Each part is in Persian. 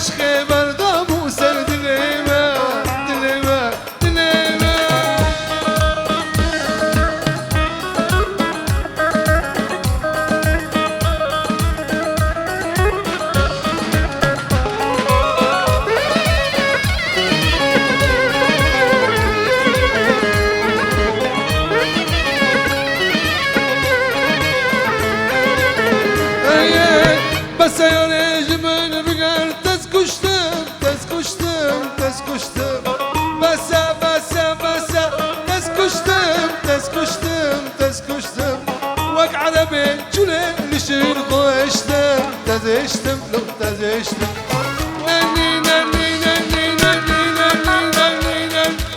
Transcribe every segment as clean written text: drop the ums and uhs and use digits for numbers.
عشق بردم و سر دلمه دلمه دلمه بس یا نجمن بگر تز کشتم تز کشتم تز کشتم بس بس بس تز کشتم تز کشتم تز کشتم وک عربی جله لشین خوشتم تزشتم لو تزشتم ننی ننی ننی ننی ننی ننی ننی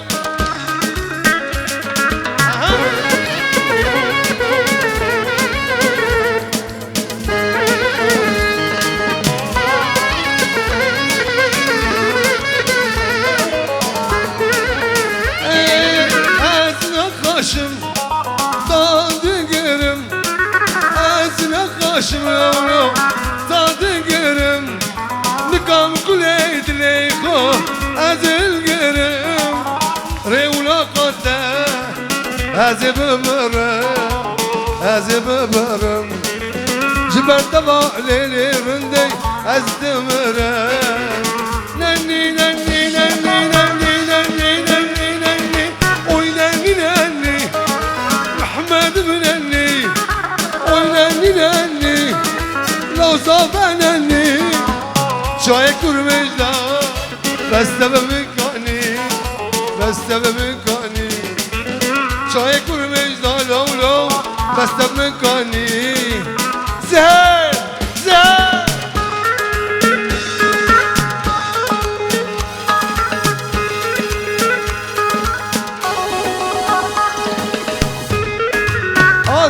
خاشم دادگرم از نخاشم رو دادگرم نکام کلیت لیکو از الگرم رولا قطع از ببرم از ببرم جبر دوا لیلی رندی از دمرم ننی ننی ننی ننی ننی ننی ننی اوی ننی ننی محمد بنني ونني نني لو صابنني شايك ورمجدا بس تبمكاني بس تبمكاني شايك ورمجدا لو بس تبمكاني زهر زهر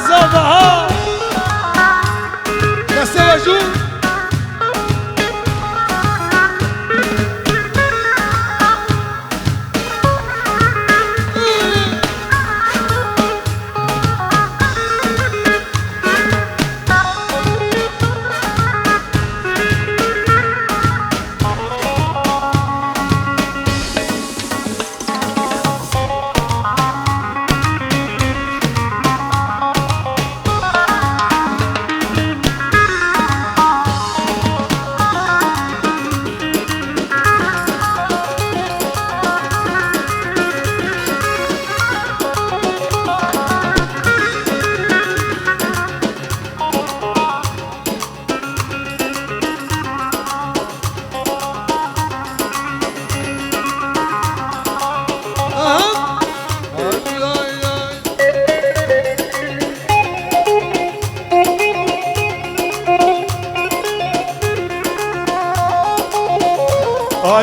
صباحا نستوجو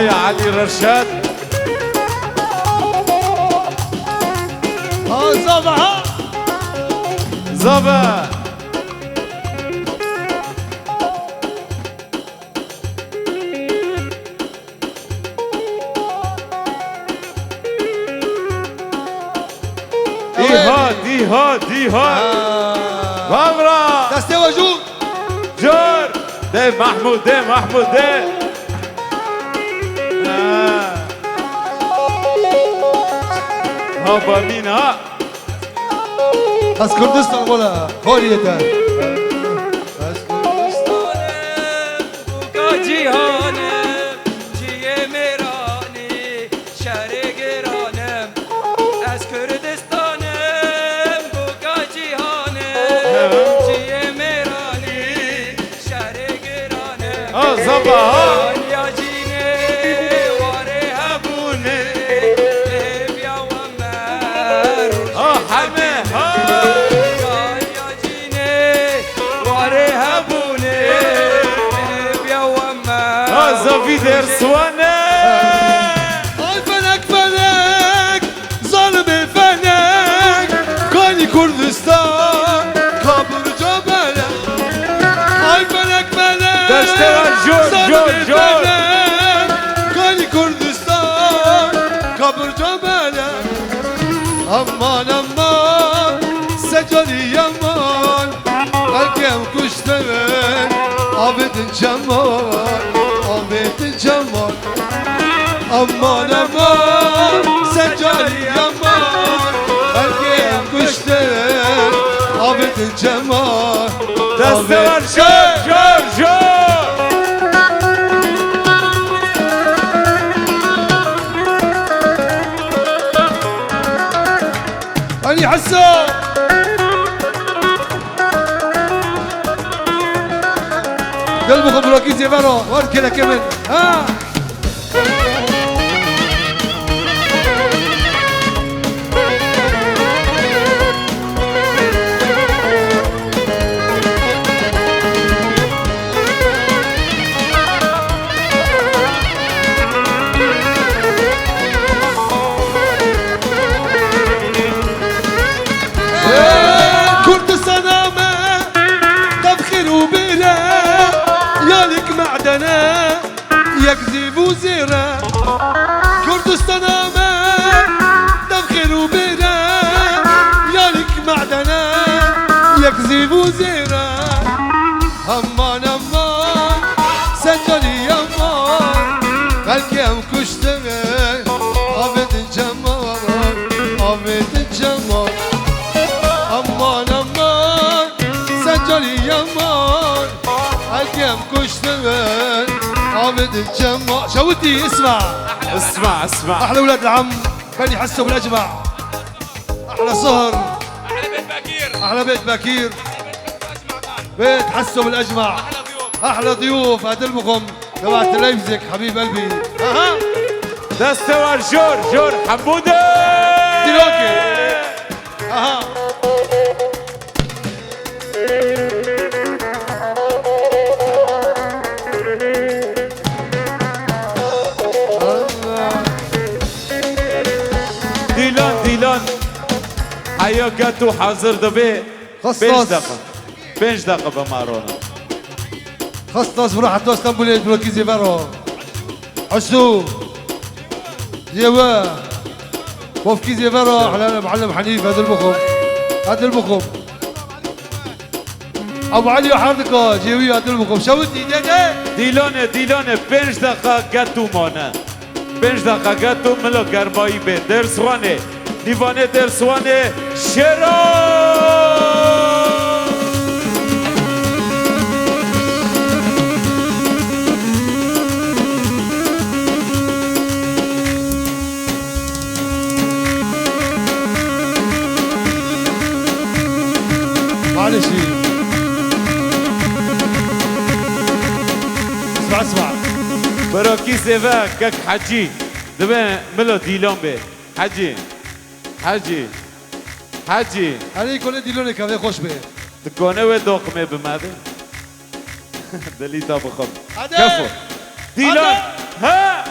يا علي رشاد زبها زبا دي هاد غمرة دستي وجود جار ده محمود ده ها مين ها از کردستان ولا خوریته از کردستان بوکا جیهانم جیه میرانی شهر گرانم از کردستانم بوکا جیهانم جیه میرانی شهر گرانم زبا در سوانه آی فلک فلک ظالم فلک کانی کردستان کابل جبله آی فلک فلک دشته جور کانی کردستان کابل جبله امان امان سجاری امان قلبیم کشته من عابد جمال عابد عبد الجمال امان امان سجالي امان القيم كشتر عبد الجمال دستور جور علي حسن قلبكم بروكيز يا فرو وارد كده كمان ها كنت صنامة تفخر وبلا يالك معدنا يكذب وزيرة كنت صنامة تفخر وبلا يالك معدنا يكذب وزيرة أمان أمان سجلي أمان الكيام كشتغل عبد الجمال عبد الجمال امان امان سجلي امان الكيام كشتغل عبد الجمال شودي اسمع اسمع احلى ولاد العم كان يحسوا بالاجمع احلى سهر احلى بيت بكير بيت حسوا بالاجمع احلى ضيوف ادلبكم تبع تلفزك حبيب قلبي اها دستور جور حموده دلوقتي اها ديلان حيا جاتو حاضر دبي خصص. 5 دقيقة بمارونا خصص بروح حتى اسطنبول بلوكيزي فرو عسو يوا وفكيزي فرو على معلم حنيف هذا المخم ابو علي وحردكو جيوي هذا المخم شودي ديلان 5 دقيقة جاتو مانا 5 دقیقه گتو ملو گرمایی به درسوانه دیوانه درسوانه شرا معلش اسمع براکی سیوه کک حجی دبه ملو دیلان به حجی علي كل ديلوني كافي خوش به دکانه و داخمه بمده دلیتا بخم عادل. کفو دیلان ها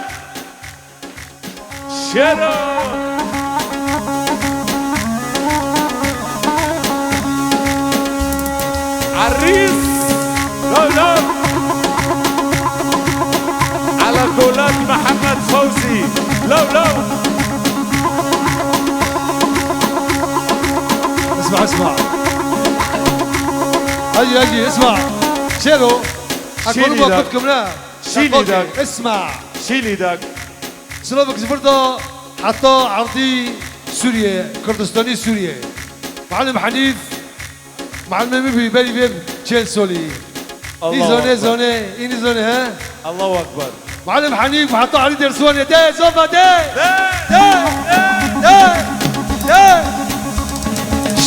شرا عريس لا على قولات محمد فوزي لا اسمع اجي اسمع شيرو شيلي اكون داك. وقتكم لا شيلي أوكي. داك. اسمع شيلي داك سلوفك زفردا حتى عرضي سوريا كردستاني سوريا معلم حنيف معلم مبي بالي بيب تشيل سولي الله إني زوني ها الله اكبر معلم حنيف وحطوا علي درسواني دي زوفا دي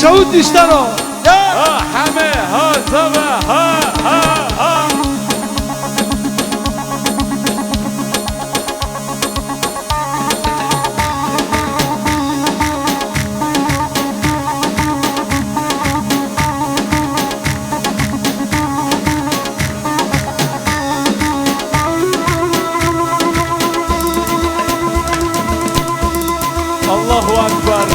شودي اشتروا ها حمى ها زبا ها الله اكبر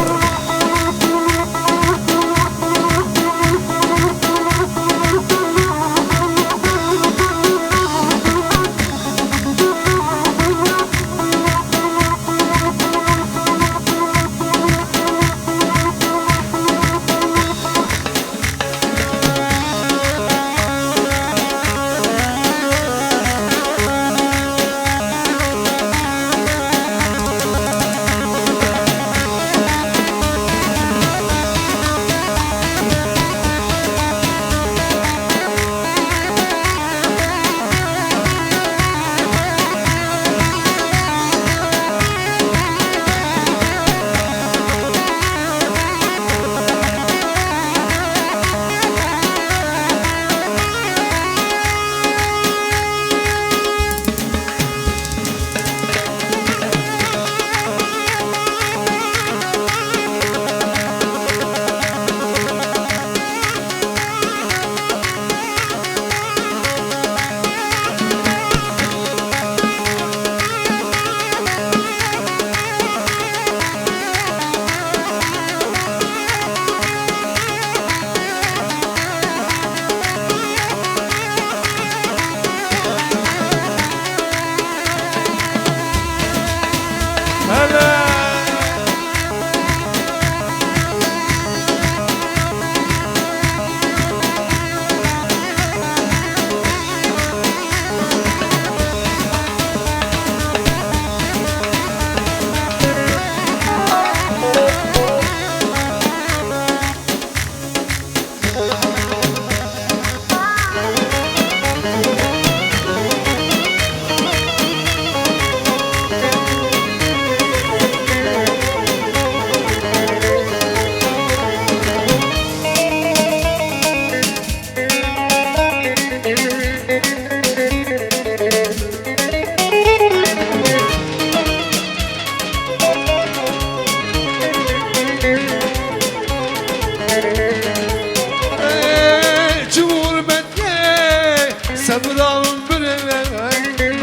سبرا من برنا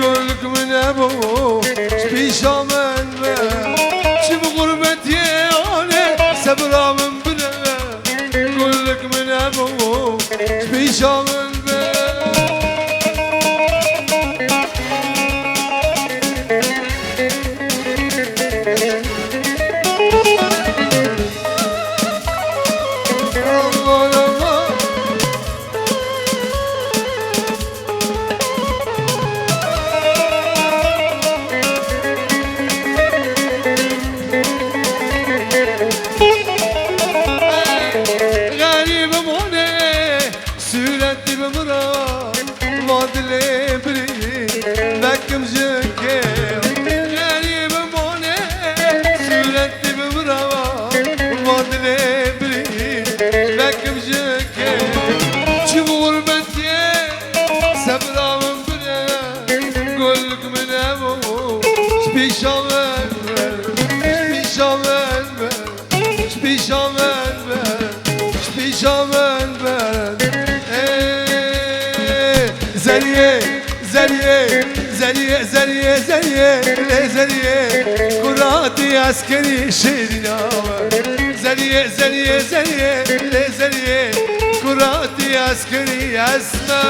قولك من ابو شبيشا من شب غربتي انا سبرا من برنا قولك من ابو شبيشا من زليه كراتي عسكري شيرنا زليه زليه زليه زليه كراتي عسكري اسمع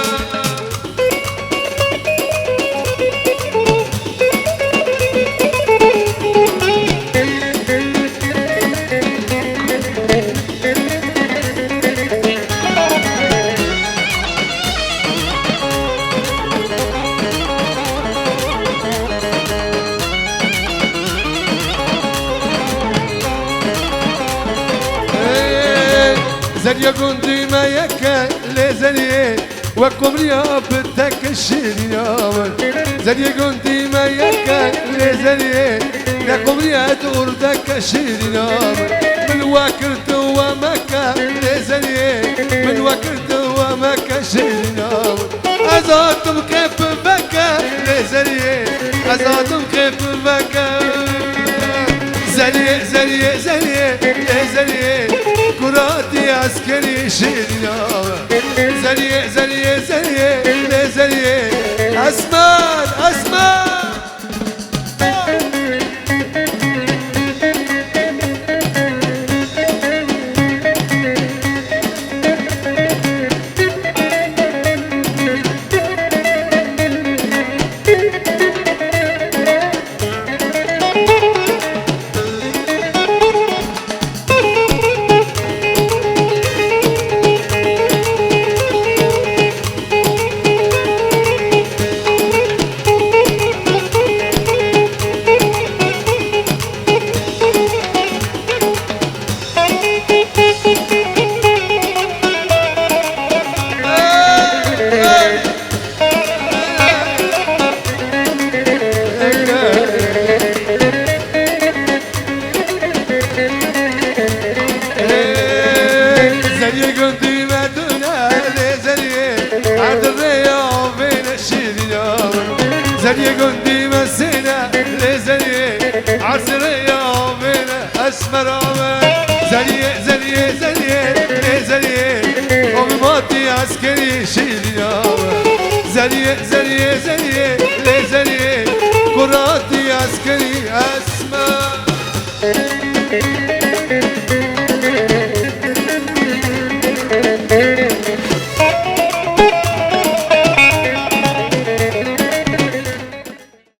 زليا كنتي ما يكا لزليه وكمريا بدك الشريا زليا كنتي ما يكا لزليه وكمريا تردك الشريا من وكرت ومكا لزليه من وكرت ومكا شريا أزاتم كيف بكا لزليه أزاتم كيف بكا زليه زليه زليه زليه كراتي عسكري شيرنا زليه زليه زليه زليه أسمان أسمان زليه قندي مسينا لزليه عسريه بين اسمر